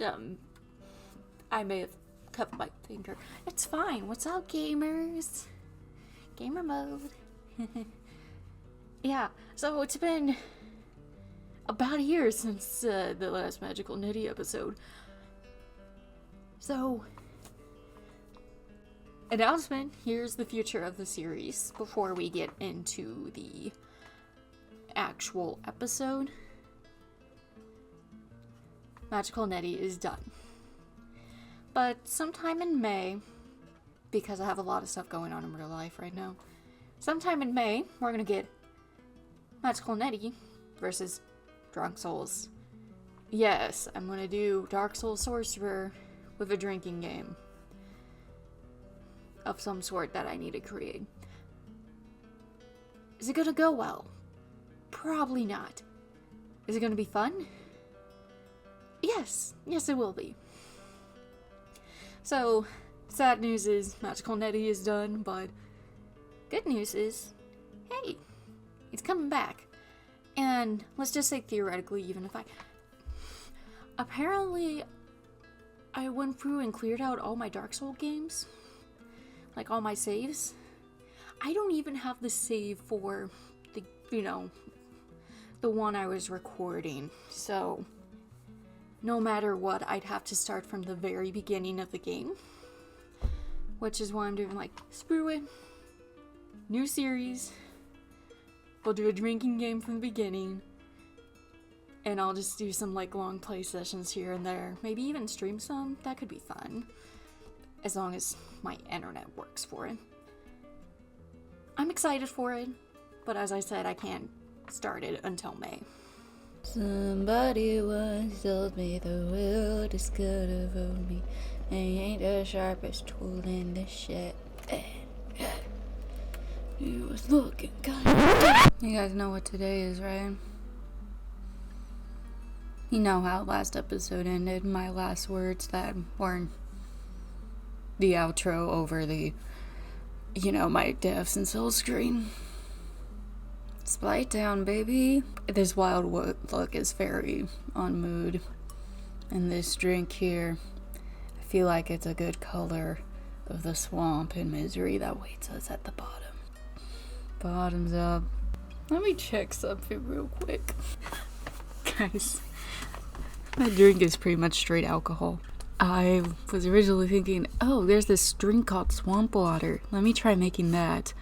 I may have cut my finger. It's fine. What's up, gamers? Gamer mode. Yeah, so it's been about a year since the last Magical Nettey episode. So, announcement, here's the future of the series before we get into the actual episode. Magical Nettey is done. But sometime in May, because I have a lot of stuff going on in real life right now, sometime in May, we're gonna get Magical Nettey versus Dark Souls. Yes, I'm gonna do Dark Souls Sorcerer with a drinking game of some sort that I need to create. Is it gonna go well? Probably not. Is it gonna be fun? Yes, it will be. So, sad news is Magical Nettey is done, but good news is, hey, it's coming back. And let's just say theoretically, even if apparently I went through and cleared out all my Dark Souls games, like all my saves. I don't even have the save for the, the one I was recording, so no matter what, I'd have to start from the very beginning of the game, which is why I'm doing screw it, new series, we'll do a drinking game from the beginning, and I'll just do some long play sessions here and there, maybe even stream some. That could be fun, as long as my internet works for it. I'm excited for it, but as I said, I can't start it until May. Somebody once told me the world is gonna vote me, and ain't the sharpest tool in the shed. He was looking kinda. You guys know what today is, right? You know how last episode ended, my last words that weren't the outro over the, my deaths and soul screen. It's Blighttown, baby. This wild look is very on mood. And this drink here, I feel like it's a good color of the swamp and misery that waits us at the bottom. Bottoms up. Let me check something real quick. Guys, my drink is pretty much straight alcohol. I was originally thinking, oh, there's this drink called swamp water. Let me try making that.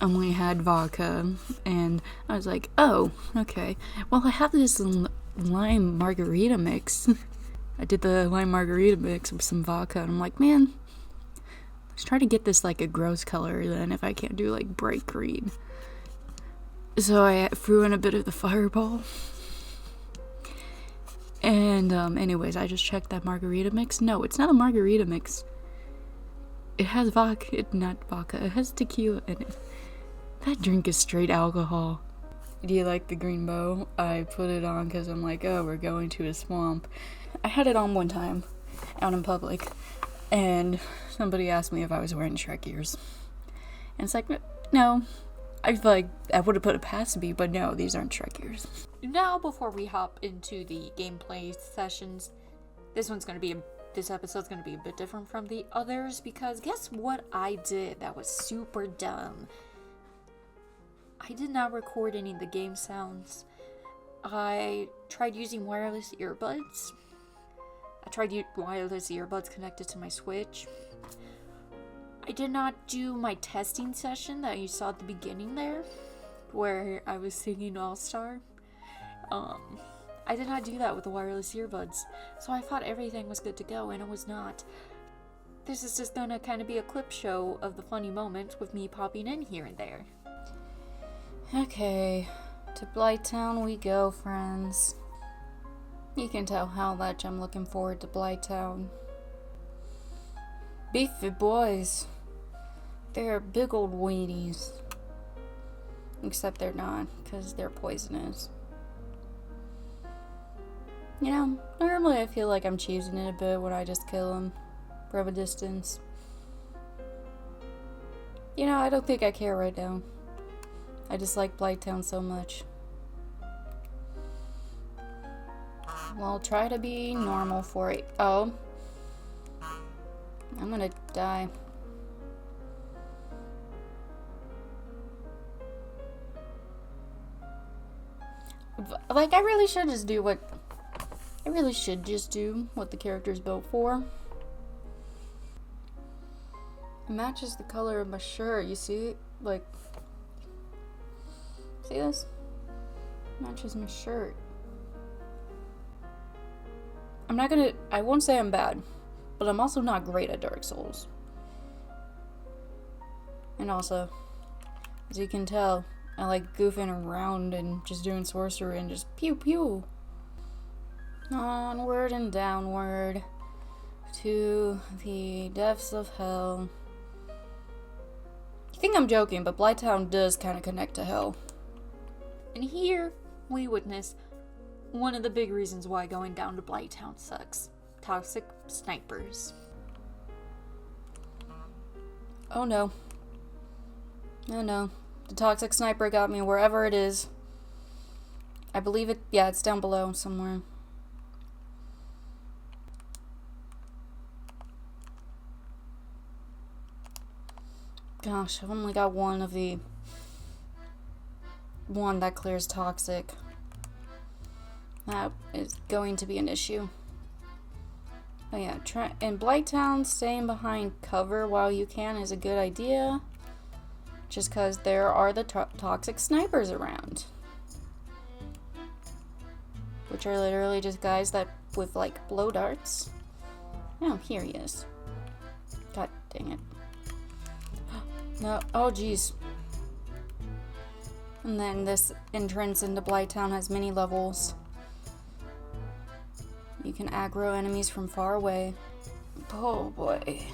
Only had vodka, and I was like, oh, okay. Well, I have this lime margarita mix. I did the lime margarita mix with some vodka, and I'm like, man, let's try to get this a gross color then if I can't do bright green. So I threw in a bit of the Fireball. And anyways, I just checked that margarita mix. No, it's not a margarita mix. It has not vodka, it has tequila in it. That drink is straight alcohol. Do you like the green bow? I put it on because I'm like, oh, we're going to a swamp. I had it on one time, out in public, and somebody asked me if I was wearing Shrek ears. And it's like, no. I would have put it past me, but no, these aren't Shrek ears. Now, before we hop into the gameplay sessions, this episode's gonna be a bit different from the others, because guess what I did that was super dumb? I did not record any of the game sounds. I tried using wireless earbuds. Wireless earbuds connected to my Switch. I did not do my testing session that you saw at the beginning there, where I was singing All-Star. I did not do that with the wireless earbuds, so I thought everything was good to go, and it was not. This is just gonna kind of be a clip show of the funny moments with me popping in here and there. Okay, to Blighttown we go, friends. You can tell how much I'm looking forward to Blighttown. Beefy boys. They're big old weenies. Except they're not, because they're poisonous. Normally I feel like I'm cheesing it a bit when I just kill them from a distance. I don't think I care right now. I just like Blighttown so much. Well, try to be normal for it. Oh. I'm gonna die. Like, I really should just do what the character's built for. It matches the color of my shirt, you see? Like, see this? Matches my shirt. I won't say I'm bad, but I'm also not great at Dark Souls. And also, as you can tell, I like goofing around and just doing sorcery and just pew pew. Onward and downward to the depths of hell. You think I'm joking, but Blighttown does kind of connect to hell. And here we witness one of the big reasons why going down to Blighttown sucks. Toxic snipers. Oh no. Oh no. The toxic sniper got me wherever it is. I believe it, yeah, it's down below somewhere. Gosh, I've only got one that clears toxic. That is going to be an issue. Oh yeah, in Blighttown, staying behind cover while you can is a good idea. Just because there are the toxic snipers around. Which are literally just guys that with like blow darts. Oh, here he is. God dang it. No, oh jeez. And then this entrance into Blighttown has many levels. You can aggro enemies from far away. Oh boy.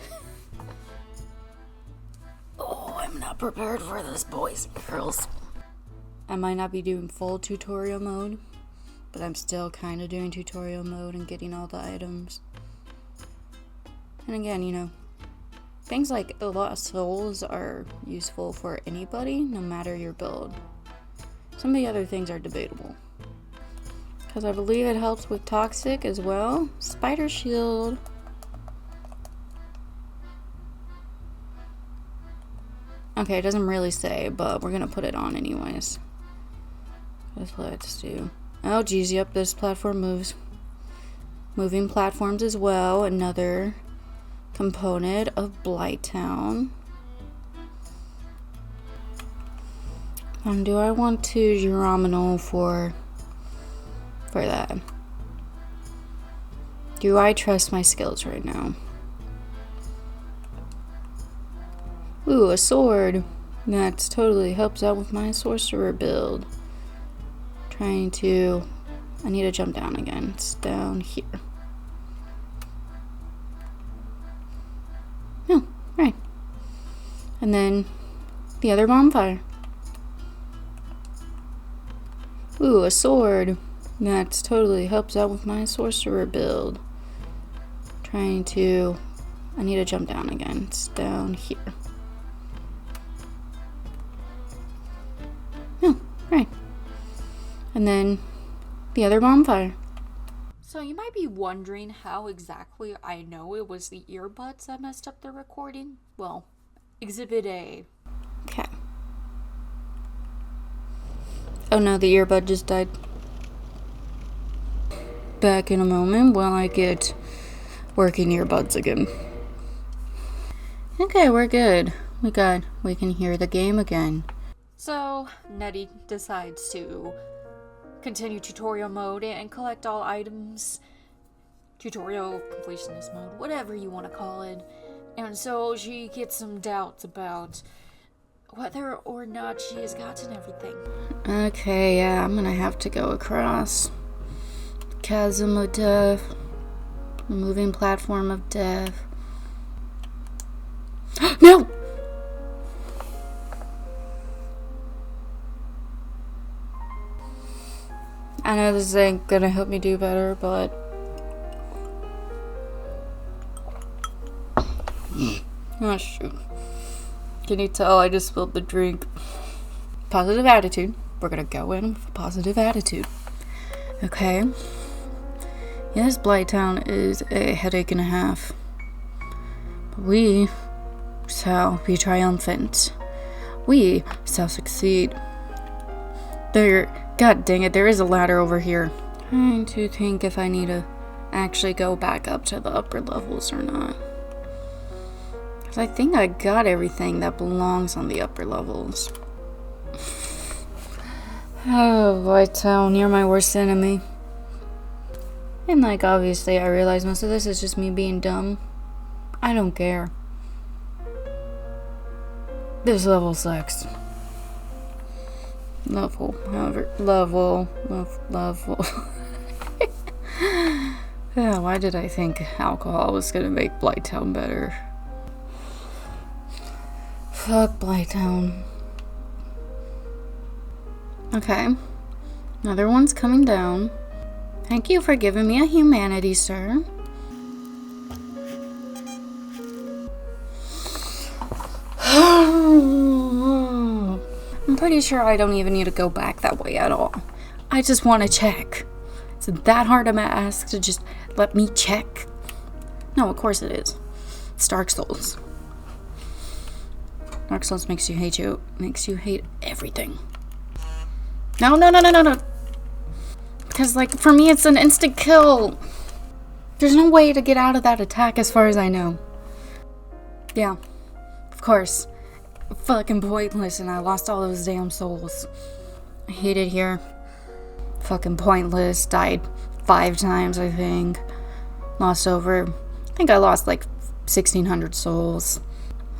Oh, I'm not prepared for this, boys and girls. I might not be doing full tutorial mode, but I'm still kind of doing tutorial mode and getting all the items. And again, you know, things like the Lost Souls are useful for anybody, no matter your build. Some of the other things are debatable. Because I believe it helps with toxic as well. Spider shield. Okay, it doesn't really say, but we're gonna put it on anyways. Just let's do. Oh geez, yep, this platform moves. Moving platforms as well, another component of Blighttown. Do I want to Gerominal for that? Do I trust my skills right now? Ooh, a sword. That totally helps out with my sorcerer build. I need to jump down again. It's down here. Oh, right. And then the other bonfire. Ooh, a sword. That totally helps out with my sorcerer build. I need to jump down again. It's down here. Oh, right. And then the other bonfire. So you might be wondering how exactly I know it was the earbuds that messed up the recording. Well, Exhibit A. Okay. Oh no, the earbud just died. Back in a moment while I get working earbuds again. Okay, we're good. We can hear the game again. So, Nettey decides to continue tutorial mode and collect all items. Tutorial completionist mode, whatever you want to call it. And so she gets some doubts about whether or not she has gotten everything. Okay, yeah, I'm gonna have to go across Chasm of Death, moving platform of death. No! I know this ain't gonna help me do better, but oh shoot. Can you tell I just spilled the drink? Positive attitude. We're gonna go in with a positive attitude. Okay. Yes, Blighttown is a headache and a half. But we shall be triumphant. We shall succeed. God dang it, there is a ladder over here. Trying to think if I need to actually go back up to the upper levels or not. Because I think I got everything that belongs on the upper levels. Oh, Blighttown, you're my worst enemy. And like, obviously, I realize most of this is just me being dumb. I don't care. This level sucks. Level. Yeah, why did I think alcohol was gonna make Blighttown better? Fuck Blighttown. Okay. Another one's coming down. Thank you for giving me a humanity, sir. I'm pretty sure I don't even need to go back that way at all. I just want to check. Is it that hard to ask to just let me check? No, of course it is. It's Dark Souls. Dark Souls makes you hate everything. No. Because, like, for me, it's an instant kill. There's no way to get out of that attack as far as I know. Yeah, of course. Fucking pointless, and I lost all those damn souls. I hate it here. Fucking pointless. Died 5 times, I think. Lost over... I think I lost, like, 1,600 souls.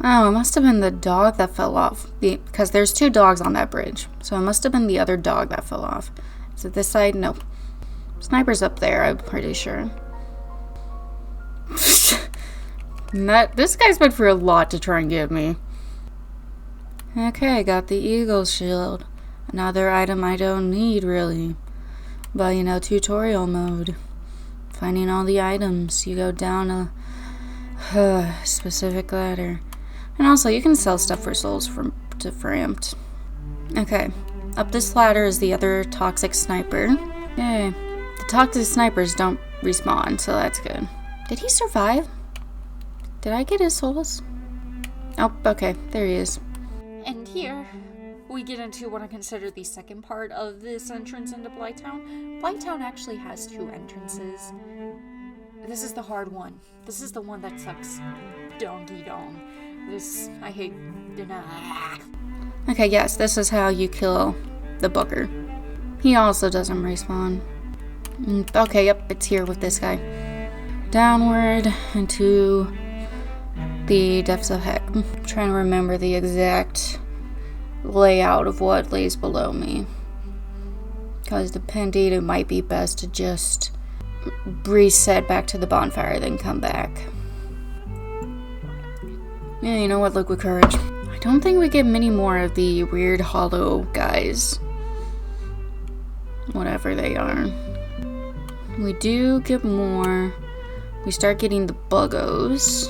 Oh, it must have been the dog that fell off. Because there's 2 dogs on that bridge. So it must have been the other dog that fell off. Is it this side? No. Sniper's up there, I'm pretty sure. This guy's been through a lot to try and get me. Okay, got the eagle shield. Another item I don't need, really. But, you know, tutorial mode. Finding all the items. You go down a specific ladder. And also, you can sell stuff for souls to Framped. Okay. Up this ladder is the other toxic sniper. Yay. The toxic snipers don't respawn, so that's good. Did he survive? Did I get his souls? Oh, okay. There he is. And here, we get into what I consider the second part of this entrance into Blighttown. Blighttown actually has 2 entrances. This is the hard one. This is the one that sucks donkey dong. This, I hate... Okay, yes, this is how you kill the booger. He also doesn't respawn. Okay, yep, it's here with this guy. Downward into the depths of heck. I'm trying to remember the exact layout of what lays below me. Because depending, it might be best to just reset back to the bonfire, then come back. Yeah, you know what? Liquid courage. I don't think we get many more of the weird hollow guys. Whatever they are. We do get more. We start getting the buggos.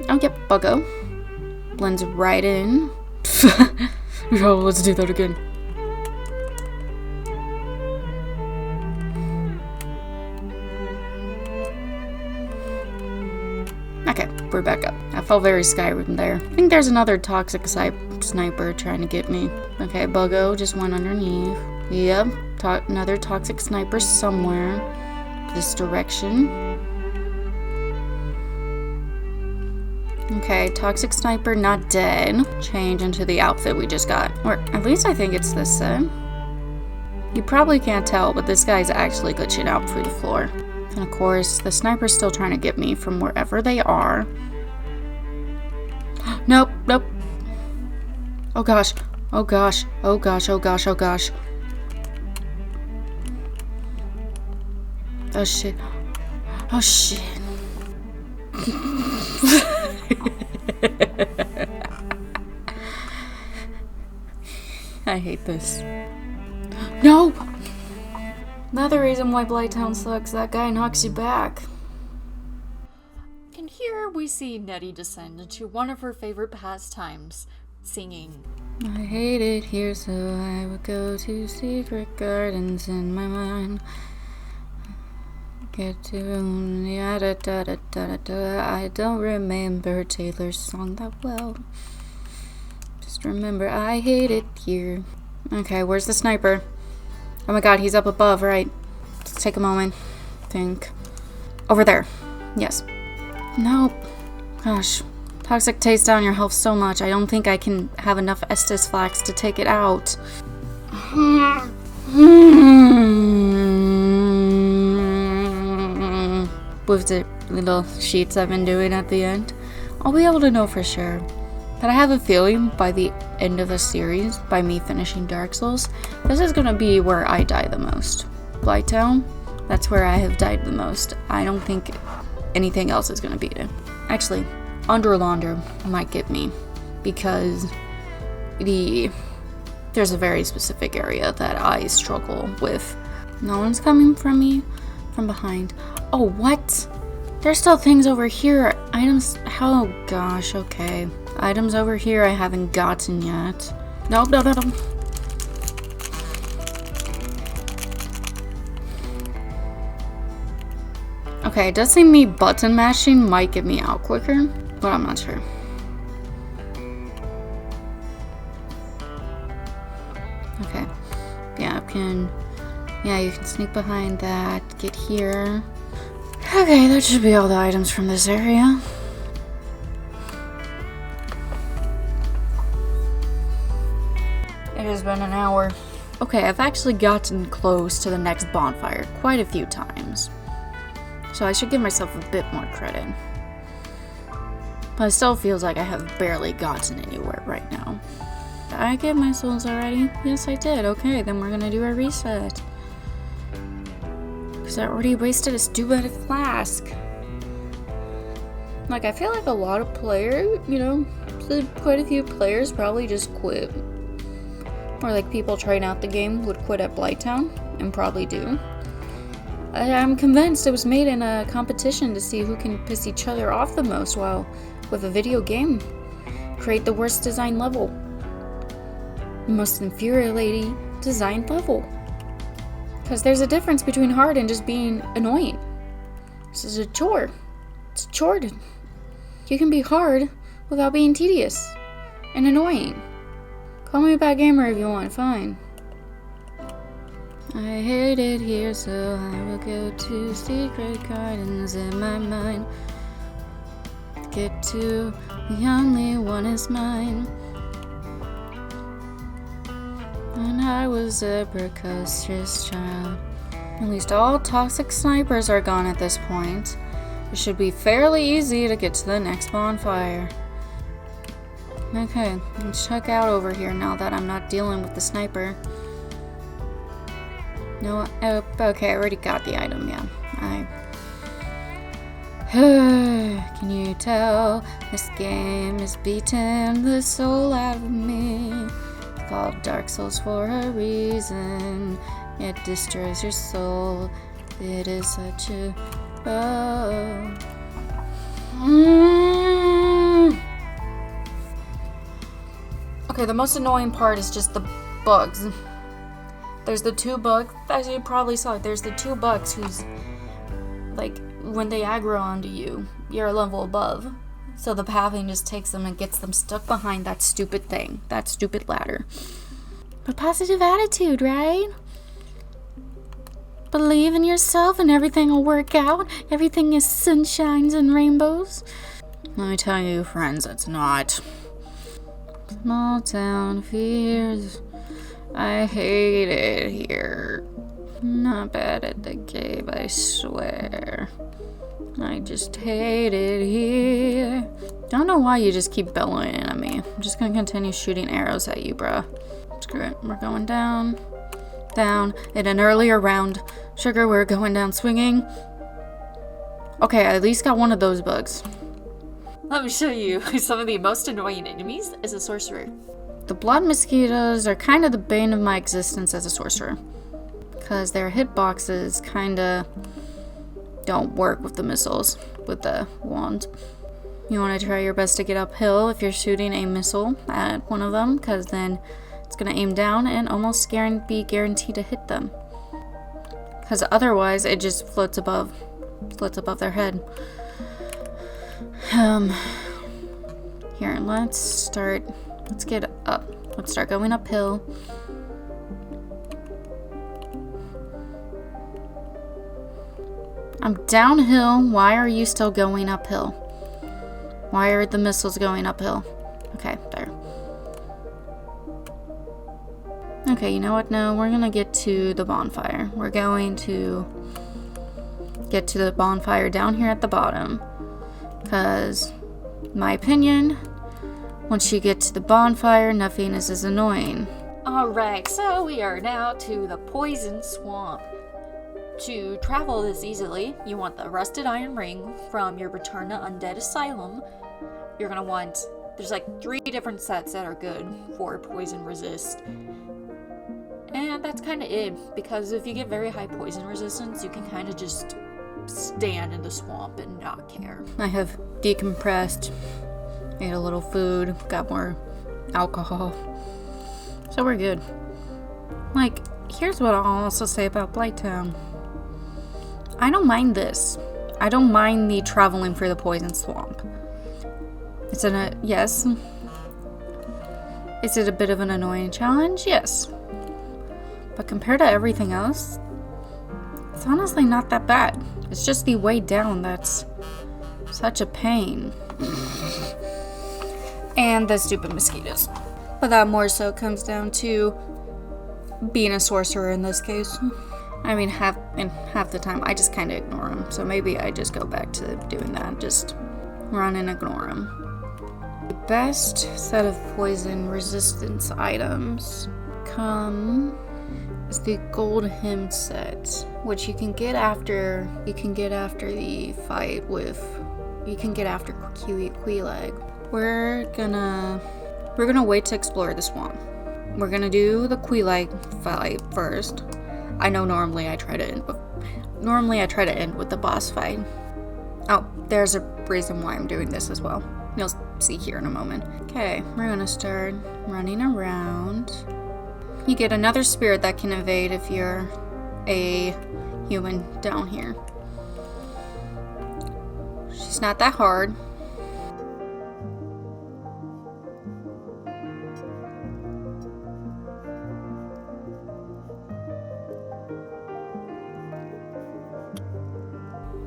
Oh, yep, buggo. Blends right in. Oh, let's do that again. Okay, we're back up. I felt very Skyrim there. I think there's another toxic sniper trying to get me. Okay, buggo just went underneath. Yep, another toxic sniper somewhere. This direction. Okay, toxic sniper not dead. Change into the outfit we just got. Or at least I think it's this set. You probably can't tell, but this guy's actually glitching out through the floor. And of course, the sniper's still trying to get me from wherever they are. Nope. Oh gosh. Oh gosh. Oh gosh. Oh gosh. Oh gosh. Oh shit. Oh shit. I hate this. No! Another reason why Blighttown sucks, that guy knocks you back. And here we see Nettey descend into one of her favorite pastimes, singing. I hate it here, so I would go to secret gardens in my mind. Get to yada da da da da da. I don't remember Taylor's song that well. Just remember I hate it here. Okay, where's the sniper? Oh my god, he's up above, right? Let's take a moment. Think. Over there. Yes. Nope. Gosh. Toxic tastes down your health so much. I don't think I can have enough Estes flax to take it out. With the little sheets I've been doing at the end, I'll be able to know for sure. But I have a feeling by the end of the series, by me finishing Dark Souls, this is gonna be where I die the most. Blighttown, that's where I have died the most. I don't think anything else is gonna beat it. Actually, Underlander might get me, because there's a very specific area that I struggle with. No one's coming from me from behind. Oh, what? There's still things over here. Items. Oh gosh, okay. Items over here I haven't gotten yet. Nope, no. Okay, it does seem me button mashing might get me out quicker, but I'm not sure. Okay. Yeah, you can sneak behind that, get here. Okay, that should be all the items from this area. It has been an hour. Okay, I've actually gotten close to the next bonfire quite a few times. So I should give myself a bit more credit. But it still feels like I have barely gotten anywhere right now. Did I get my souls already? Yes, I did. Okay, then we're gonna do a reset. Because I already wasted a stupid flask. Like, I feel like a lot of players, quite a few players probably just quit. Or like people trying out the game would quit at Blighttown, and probably do. I'm convinced it was made in a competition to see who can piss each other off the most while with a video game. Create the worst designed level. The most infuriating designed level. Because there's a difference between hard and just being annoying. This is a chore. It's a chore. You can be hard without being tedious and annoying. Call me a bad gamer if you want, fine. I hate it here, so I will go to secret gardens in my mind. Get to the only one is mine. When I was a precocious child. At least all toxic snipers are gone at this point. It should be fairly easy to get to the next bonfire. Okay, let's check out over here now that I'm not dealing with the sniper. No, oh, okay, I already got the item, yeah. Can you tell this game is beating the soul out of me? It's called Dark Souls for a reason. It destroys your soul. It is such a... Okay, the most annoying part is just the bugs. There's the two bugs, as you probably saw, there's the two bugs who's, like, when they aggro onto you, you're a level above. So the pathing just takes them and gets them stuck behind that stupid thing, that stupid ladder. But positive attitude, right? Believe in yourself and everything will work out. Everything is sunshines and rainbows. Let me tell you, friends, it's not. Small town fears. I hate it here. Not bad at the game, I swear. I just hate it here. Don't know why you just keep bellowing at me. I'm just gonna continue shooting arrows at you, bruh. Screw it. We're going down. Down. In an earlier round. Sugar, we're going down swinging. Okay, I at least got one of those bugs. Let me show you some of the most annoying enemies as a sorcerer. The blood mosquitoes are kind of the bane of my existence as a sorcerer. Because their hitboxes kind of don't work with the missiles, with the wand. You want to try your best to get uphill if you're shooting a missile at one of them, because then it's going to aim down and almost be guaranteed to hit them. Because otherwise it just floats above their head. Here, let's get up. Let's start going uphill. I'm downhill. Why are you still going uphill? Why are the missiles going uphill? Okay, there. Okay, you know what? No, we're gonna get to the bonfire. We're going to get to the bonfire down here at the bottom. Because, in my opinion, once you get to the bonfire, nothing is as annoying. Alright, so we are now to the Poison Swamp. To travel this easily, you want the Rusted Iron Ring from your Return to Undead Asylum. You're gonna want, there's like 3 different sets that are good for poison resist. And that's kind of it, because if you get very high poison resistance, you can kind of just stand in the swamp and not care. I have decompressed, ate a little food, got more alcohol, so we're good. Like, here's what I'll also say about Blighttown. I don't mind this. I don't mind the traveling through the poison swamp. It's yes. Is it a bit of an annoying challenge? Yes. But compared to everything else, it's honestly not that bad. It's just the way down that's such a pain. And the stupid mosquitoes. But that more so comes down to being a sorcerer in this case. I mean, half the time I just kind of ignore them. So maybe I just go back to doing that. Just run and ignore them. The best set of poison resistance items is the gold hymn set, which you can get after the fight with. You can get after Queelag. We're gonna wait to explore the swamp. We're gonna do the Queelag fight first. I know normally I try to end with the boss fight. Oh, there's a reason why I'm doing this as well. You'll see here in a moment. Okay, we're gonna start running around. You get another spirit that can evade if you're a human down here. She's not that hard.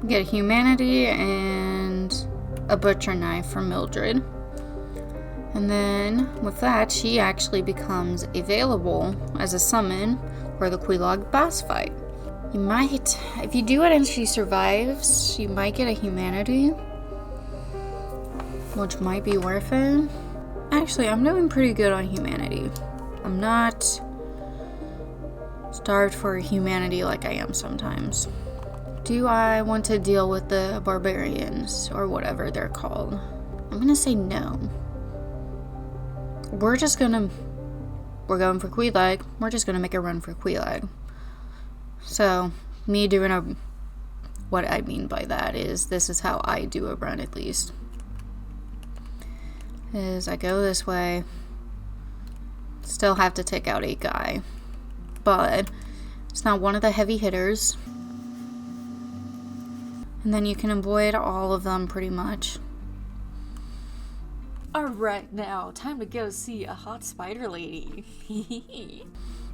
Get humanity and a butcher knife from Mildred. And then with that, she actually becomes available as a summon for the Queelag boss fight. You might, if you do it and she survives, you might get a humanity, which might be worth it. Actually, I'm doing pretty good on humanity. I'm not starved for humanity like I am sometimes. Do I want to deal with the barbarians, or whatever they're called? I'm gonna say no. We're going for Queelag. We're just gonna make a run for Queelag. So, me doing what I mean by that is, this is how I do a run at least. Is I go this way, still have to take out a guy, but it's not one of the heavy hitters. And then you can avoid all of them pretty much. Alright, now, time to go see a hot spider lady.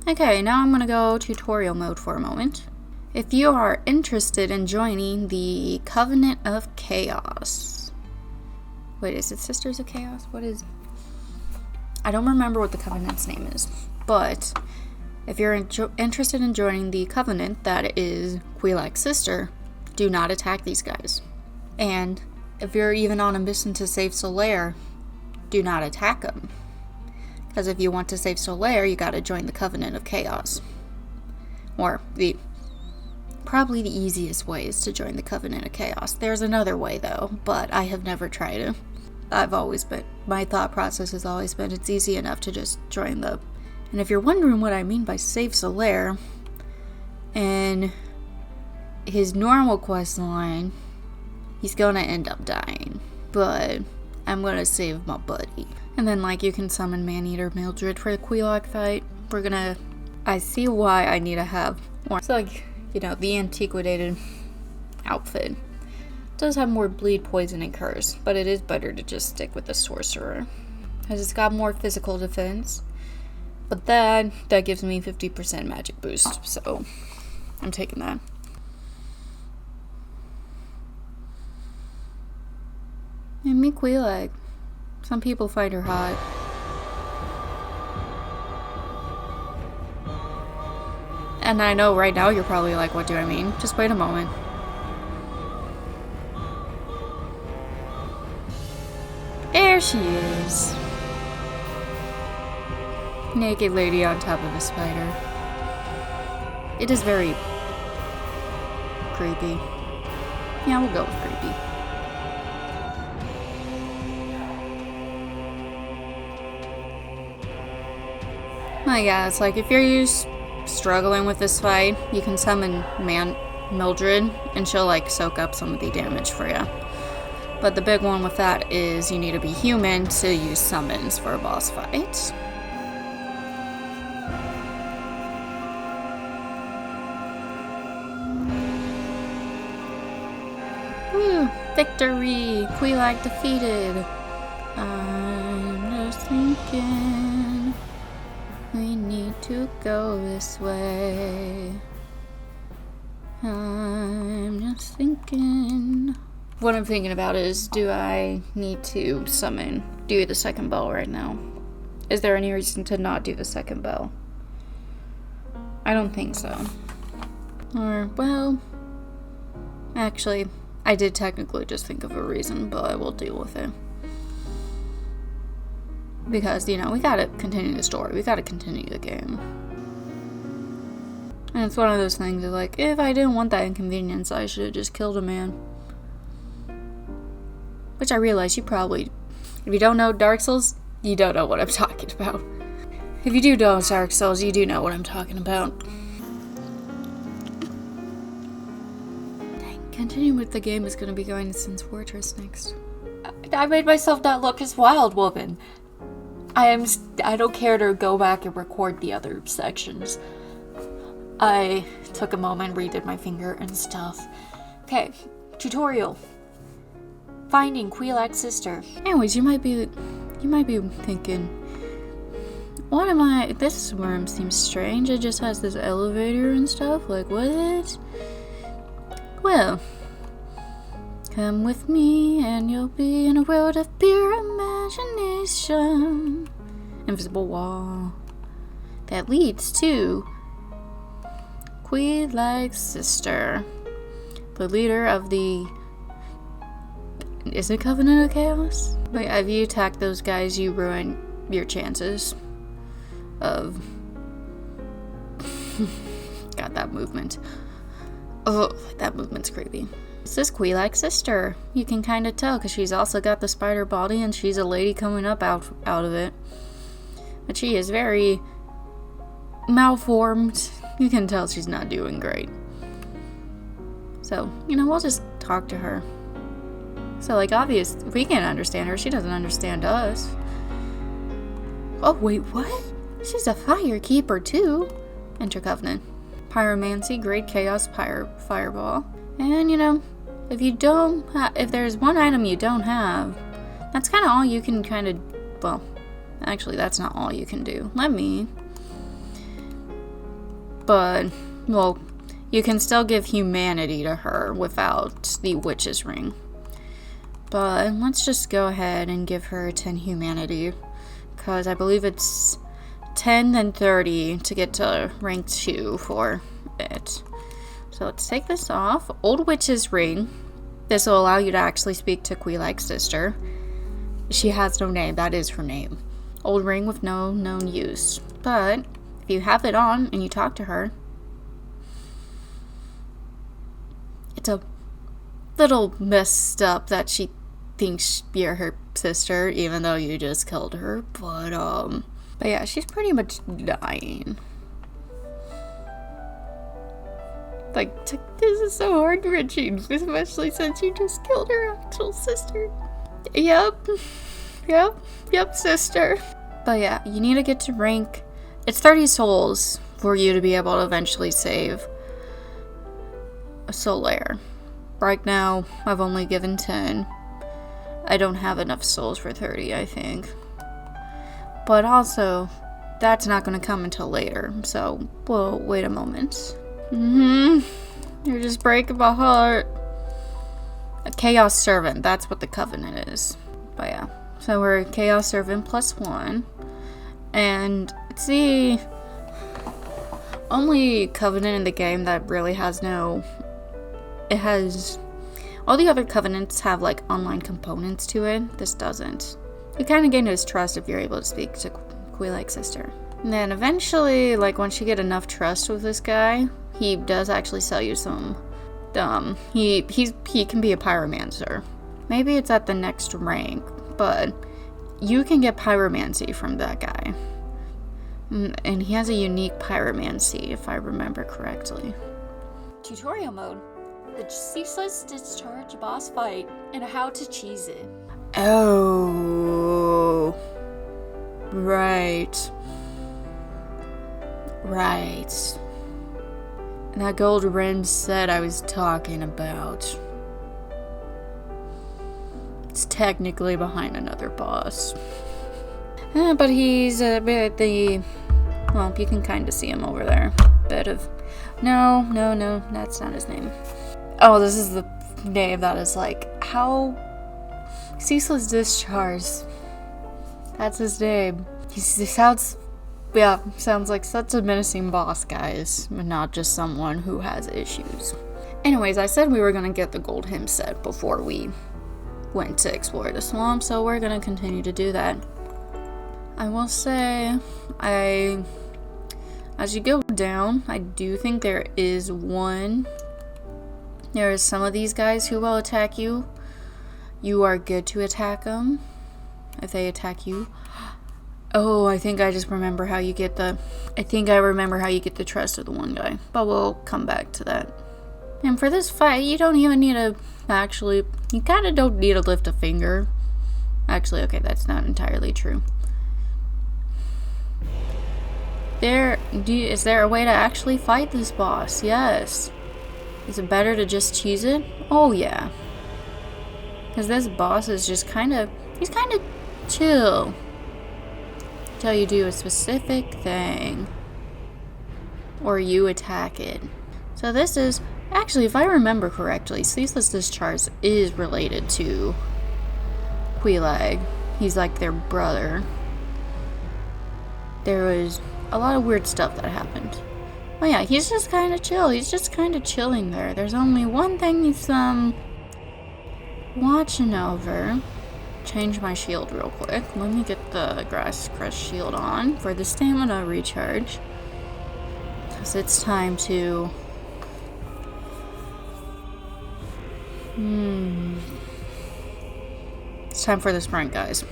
Okay, now I'm gonna go tutorial mode for a moment. If you are interested in joining the Covenant of Chaos. Wait, is it Sisters of Chaos? What is... I don't remember what the Covenant's name is. But if you're interested in joining the Covenant that is Queelag's sister, do not attack these guys. And if you're even on a mission to save Sorcerer, do not attack them. Because if you want to save Sorcerer, you gotta join the Covenant of Chaos. Or probably the easiest way is to join the Covenant of Chaos. There's another way though, but I have never tried it. My thought process has always been it's easy enough to just join the... And if you're wondering what I mean by save Sorcerer, in his normal quest line, he's gonna end up dying. But I'm gonna save my buddy. And then, like, you can summon Maneater Mildred for the Queelag fight. I see why I need to have more. So, like, you know, the antiquated outfit. It does have more bleed, poison, and curse, but it is better to just stick with the Sorcerer, because it's got more physical defense. But that gives me 50% magic boost, so I'm taking that. And me Quelaag. Some people find her hot. And I know right now you're probably like, what do I mean? Just wait a moment. There she is. Naked lady on top of a spider. It is very creepy. Yeah, we'll go with creepy. Oh yeah, it's like if you're struggling with this fight, you can summon Mildred, and she'll like soak up some of the damage for you. But the big one with that is you need to be human to use summons for a boss fight. Woo! Victory! Quelaag defeated! I'm just thinking we need to go this way. I'm just thinking. What I'm thinking about is, do I need to do the second bell right now? Is there any reason to not do the second bell? I don't think so. Or, well, actually, I did technically just think of a reason, but I will deal with it. Because, you know, we gotta continue the story. We gotta continue the game. And it's one of those things that, like, if I didn't want that inconvenience, I should have just killed a man. Which I realize you probably, if you don't know Dark Souls, you don't know what I'm talking about. If you do know Dark Souls, you do know what I'm talking about. Dang, continuing with the game is gonna be going to Sin's Fortress next. I made myself not look as wild, woman. I don't care to go back and record the other sections. I took a moment, redid my finger and stuff. Okay, tutorial. Finding Quelaag's sister. Anyways, you might be thinking, this room seems strange. It just has this elevator and stuff. Like, what? Well, come with me and you'll be in a world of pure imagination. Invisible wall that leads to Quelaag's sister, the leader of the... Is it Covenant of Chaos? Like, if you attack those guys, you ruin your chances of... God, that movement. Oh, that movement's creepy. This is Quelaag's sister. You can kind of tell because she's also got the spider body and she's a lady coming up out of it. But she is very malformed. You can tell she's not doing great. So, you know, we'll just talk to her. So, like, obvious, we can't understand her. She doesn't understand us. Oh, wait, what? She's a fire keeper, too. Enter Covenant. Pyromancy, Great Chaos, Fireball. And, you know, if there's one item you don't have, that's kind of all you can kind of, well, actually, that's not all you can do. But, well, you can still give humanity to her without the witch's ring. But let's just go ahead and give her 10 humanity, because I believe it's 10 then 30 to get to rank 2 for it. So let's take this off. Old Witch's Ring. This will allow you to actually speak to Quelaag's sister. She has no name. That is her name. Old ring with no known use. But if you have it on and you talk to her, it's a little messed up that she thinks you're her sister, even though you just killed her. But yeah, she's pretty much dying. Like, this is so heart-wrenching, especially since you just killed her actual sister. Yep, sister. But yeah, you need to get to rank... It's 30 souls for you to be able to eventually save. Sorcerer. Right now, I've only given 10. I don't have enough souls for 30, I think. But also, that's not going to come until later, so, well, wait a moment. You're just breaking my heart. A Chaos Servant, that's what the Covenant is. But yeah, so we're a Chaos Servant +1. And it's the only Covenant in the game that really has no... It has... All the other Covenants have, like, online components to it. This doesn't. You kind of gain his trust if you're able to speak to Queelight's sister. And then eventually, like, once you get enough trust with this guy, he does actually sell you some... He can be a pyromancer. Maybe it's at the next rank, but you can get pyromancy from that guy. And he has a unique pyromancy, if I remember correctly. Tutorial mode. The ceaseless discharge boss fight and how to cheese it. Oh. Right. Right. That gold rim set I was talking about. It's technically behind another boss. But he's a bit well, you can kind of see him over there. Bit of... No, that's not his name. Oh, this is the name that is like, how... Ceaseless Discharge. That's his name. He sounds like such a menacing boss, guys. But not just someone who has issues. Anyways, I said we were gonna get the gold hymn set before we went to explore the swamp, so we're gonna continue to do that. I will say, as you go down, I do think there is some of these guys who will attack you. You are good to attack them if they attack you. Oh, I think I remember how you get the trust of the one guy, but we'll come back to that. And for this fight, you don't even need you kind of don't need to lift a finger. Actually, okay, that's not entirely true. Is there a way to actually fight this boss? Yes. Is it better to just cheese it? Oh, yeah. Because this boss is just he's kind of chill. Until you do a specific thing. Or you attack it. So this is, actually, if I remember correctly, Ceaseless Discharge is related to Queelag. He's like their brother. There was a lot of weird stuff that happened. Oh yeah, he's just kind of chill. He's just kind of chilling there. There's only one thing he's watching over. Change my shield real quick. Let me get the Grass Crest shield on for the stamina recharge. Because it's time to... It's time for the sprint, guys.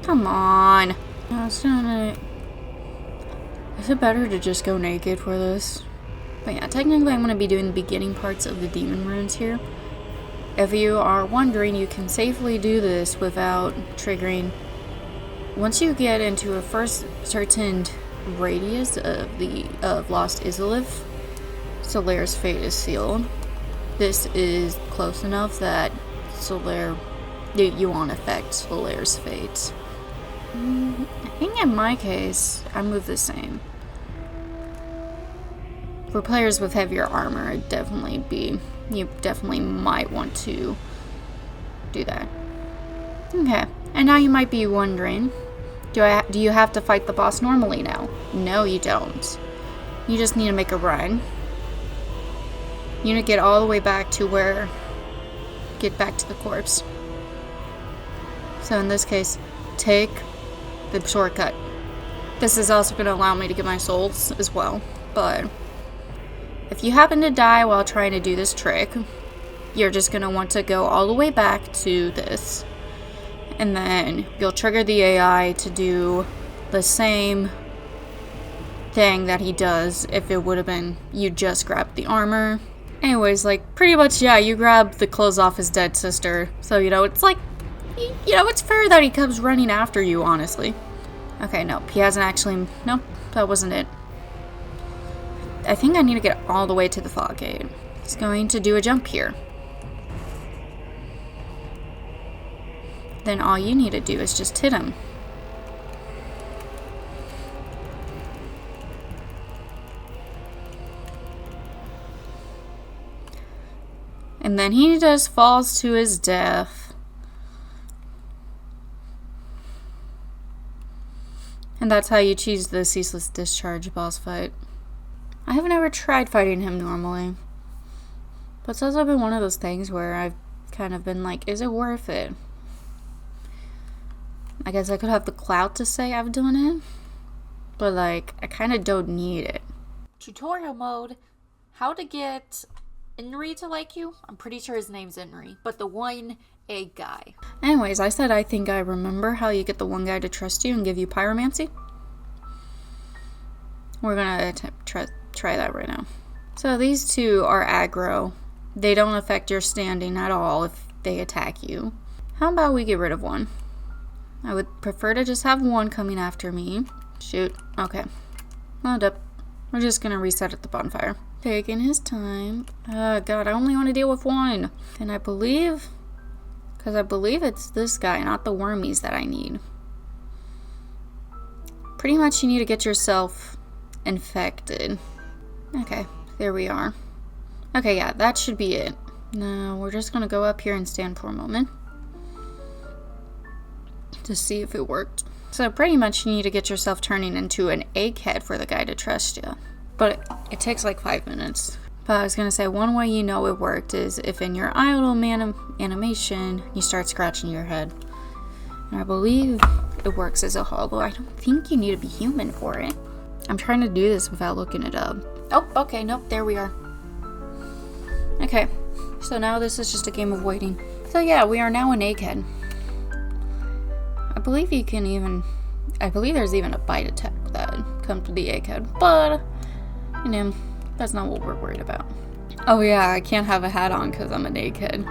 Come on. No, it's not. Is it better to just go naked for this? But yeah, technically I'm going to be doing the beginning parts of the demon runes here. If you are wondering, you can safely do this without triggering. Once you get into a first certain radius of Lost Izalith, Soler's fate is sealed. This is close enough that you won't affect Soler's fate. I think in my case, I move the same. For players with heavier armor, you definitely might want to do that. Okay, and now you might be wondering, do you have to fight the boss normally now? No, you don't. You just need to make a run. You need to get all the way back to get back to the corpse. So in this case, take the shortcut. This is also going to allow me to get my souls as well, but if you happen to die while trying to do this trick, you're just going to want to go all the way back to this, and then you'll trigger the AI to do the same thing that he does if it would have been you just grabbed the armor. Anyways, like, pretty much, yeah, you grab the clothes off his dead sister, so, it's like, it's fair that he comes running after you, honestly. Okay, nope. He hasn't actually... Nope, that wasn't it. I think I need to get all the way to the fog gate. He's going to do a jump here. Then all you need to do is just hit him. And then he just falls to his death. And that's how you choose the Ceaseless Discharge boss fight. I have never tried fighting him normally. But it's also been one of those things where I've kind of been like, is it worth it? I guess I could have the clout to say I've done it. But like, I kind of don't need it. Tutorial mode. How to get Inri to like you? I'm pretty sure his name's Inri. But the one egg guy. Anyways, I said I think I remember how you get the one guy to trust you and give you pyromancy. We're gonna try that right now. So these two are aggro. They don't affect your standing at all if they attack you. How about we get rid of one? I would prefer to just have one coming after me. Shoot. Okay. Wound up. We're just gonna reset at the bonfire. Taking his time. God, I only want to deal with one. And I believe... Because I believe it's this guy, not the wormies that I need. Pretty much you need to get yourself infected. Okay, there we are. Okay, yeah, that should be it. Now, we're just gonna go up here and stand for a moment. To see if it worked. So pretty much you need to get yourself turning into an egghead for the guy to trust you. But it takes like 5 minutes. But I was gonna say, one way you know it worked is if in your idle animation, you start scratching your head. And I believe it works as a hollow. I don't think you need to be human for it. I'm trying to do this without looking it up. Oh, okay, nope, there we are. Okay, so now this is just a game of waiting. So yeah, we are now an egghead. I believe you can even... I believe there's even a bite attack that comes to the egghead. But, you know, that's not what we're worried about. Oh yeah, I can't have a hat on because I'm an egghead.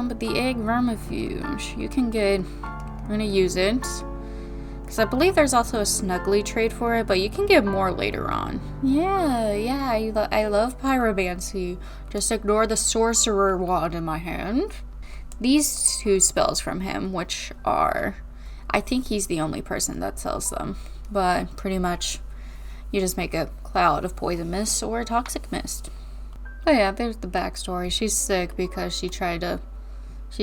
But the egg vermifuge, you can get... I'm gonna use it. Because I believe there's also a snuggly trade for it, but you can get more later on. Yeah, I love pyromancy. Just ignore the sorcerer wand in my hand. These two spells from him, which are... I think he's the only person that sells them. But pretty much, you just make a cloud of poison mist or toxic mist. Oh yeah, there's the backstory. She's sick because she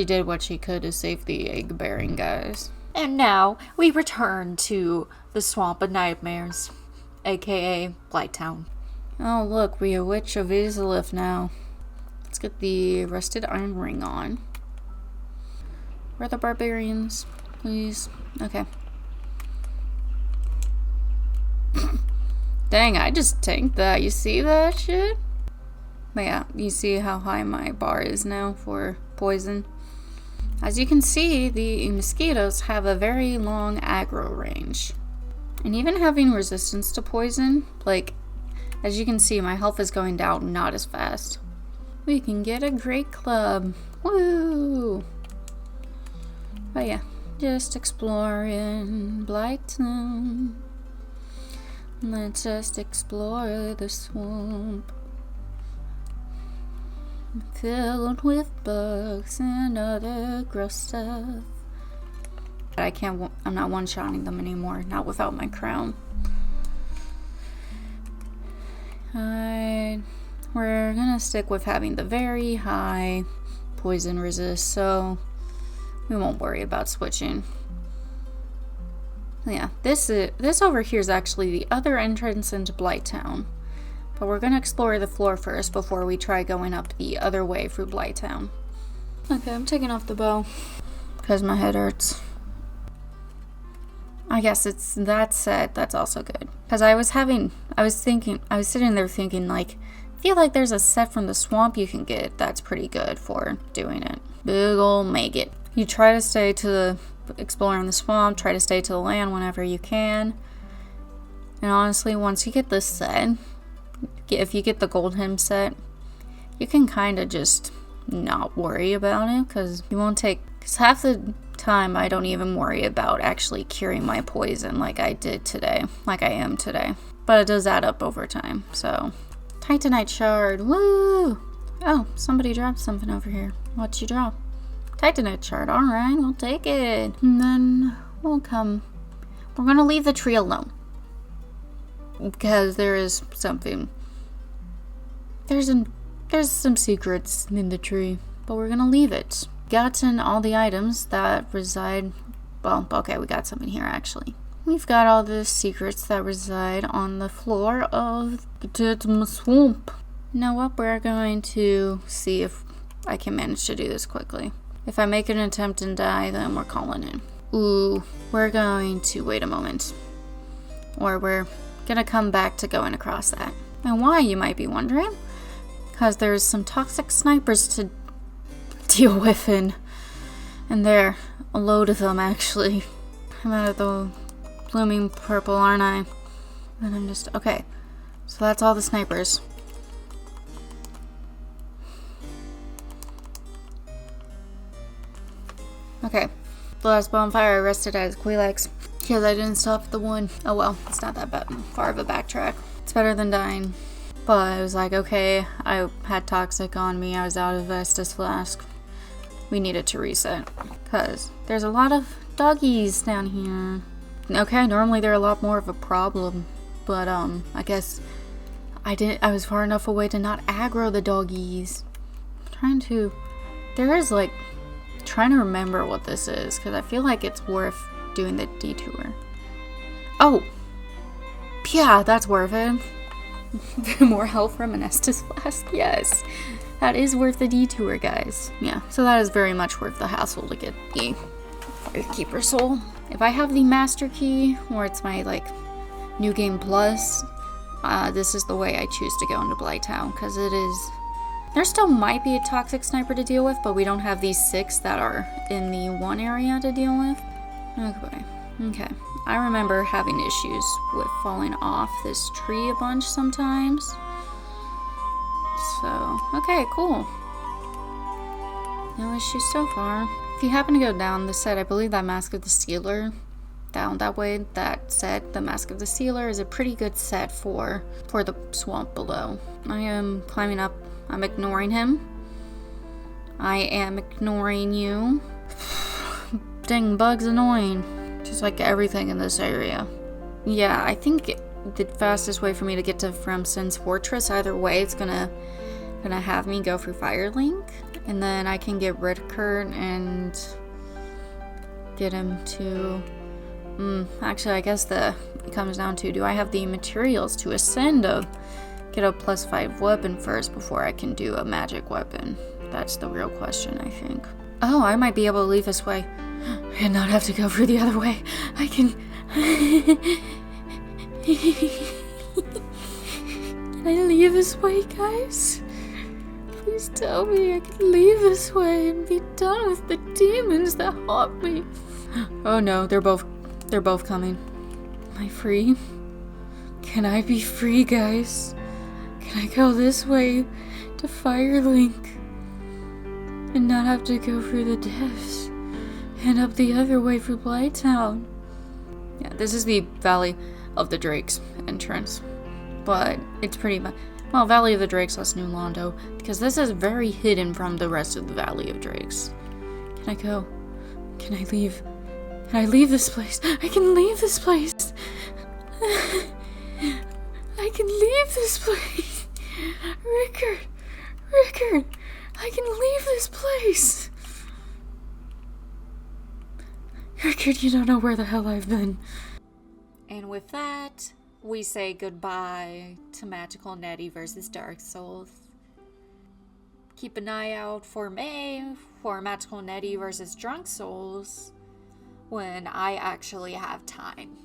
did what she could to save the egg-bearing guys. And now, we return to the Swamp of Nightmares, aka Blighttown. Oh look, we a witch of Isalith now. Let's get the rusted iron ring on. Where are the barbarians? Please. Okay. Dang, I just tanked that. You see that shit? But yeah, you see how high my bar is now for poison. As you can see, the mosquitoes have a very long aggro range. And even having resistance to poison, like, as you can see, my health is going down not as fast. We can get a great club. Woo! But yeah, just exploring Blighttown. Let's just explore the swamp. Filled with bugs and other gross stuff. But I'm not one-shotting them anymore, not without my crown. We're gonna stick with having the very high poison resist, so we won't worry about switching. Yeah, this over here is actually the other entrance into Blighttown. But we're gonna explore the floor first before we try going up the other way through Blighttown. Okay, I'm taking off the bow because my head hurts. I guess it's that set that's also good. Because I was sitting there thinking, like, I feel like there's a set from the swamp you can get that's pretty good for doing it. Big ol' maggot. You try to stay to the exploring the swamp, try to stay to the land whenever you can. And honestly, once you get this set, if you get the gold hymn set, you can kind of just not worry about it because you won't take... Because half the time, I don't even worry about actually curing my poison like I did today, like I am today. But it does add up over time, so. Titanite shard, woo! Oh, somebody dropped something over here. What'd you drop? Titanite shard, alright, we'll take it. And then we'll come. We're gonna leave the tree alone. Because there is something. There's some secrets in the tree, but we're gonna leave it. Gotten all the items that reside. Well, okay, we got some in here actually. We've got all the secrets that reside on the floor of the swamp. You know what? We're going to see if I can manage to do this quickly. If I make an attempt and die, then we're calling in. Ooh, we're going to wait a moment. Or we're gonna come back to going across that. And why, you might be wondering? Because there's some toxic snipers to deal with, and there, a load of them actually. I'm out of the blooming purple, aren't I? And I'm just, okay. So that's all the snipers. Okay. The last bonfire I rested at is Quilex. Because I didn't stop the one. Oh well, it's not that bad. Far of a backtrack. It's better than dying. But I was like, okay, I had toxic on me. I was out of Estus Flask. We needed to reset. Because there's a lot of doggies down here. Okay, normally they're a lot more of a problem. But, I guess I was far enough away to not aggro the doggies. I'm trying to remember what this is. Because I feel like it's worth doing the detour. Oh! Yeah, that's worth it. More health from an Estus Flask? Yes. That is worth the detour, guys. Yeah, so that is very much worth the hassle to get the Firekeeper Soul. If I have the Master Key, or it's my, New Game Plus, this is the way I choose to go into Blighttown, because it is... There still might be a toxic sniper to deal with, but we don't have these 6 that are in the one area to deal with. Okay. I remember having issues with falling off this tree a bunch sometimes. So, okay, cool. No issues so far. If you happen to go down this set, I believe that Mask of the Sealer, down that way, that set, the Mask of the Sealer, is a pretty good set for the swamp below. I am climbing up. I'm ignoring him. I am ignoring you. Dang, bug's annoying. Just like everything in this area. Yeah, I think the fastest way for me to get to Fremson's Fortress, either way, it's gonna have me go through Firelink. And then I can get Ridkert and get him to... actually, I guess it comes down to, do I have the materials to ascend get a +5 weapon first before I can do a magic weapon? That's the real question, I think. Oh, I might be able to leave this way and not have to go through the other way. I can... Can I leave this way, guys? Please tell me I can leave this way and be done with the demons that haunt me. Oh no, they're both coming. Am I free? Can I be free, guys? Can I go this way to Firelink and not have to go through the depths and up the other way for Blighttown? Yeah, this is the Valley of the Drakes entrance, but it's pretty much, well, Valley of the Drakes less New Londo, because this is very hidden from the rest of the Valley of Drakes. Can I go? Can I leave? Can I leave this place? I can leave this place! I can leave this place! Rickard! I can leave this place! Rickard, you don't know where the hell I've been. And with that, we say goodbye to Magical Nettey versus Dark Souls. Keep an eye out for May for Magical Nettey versus Drunk Souls when I actually have time.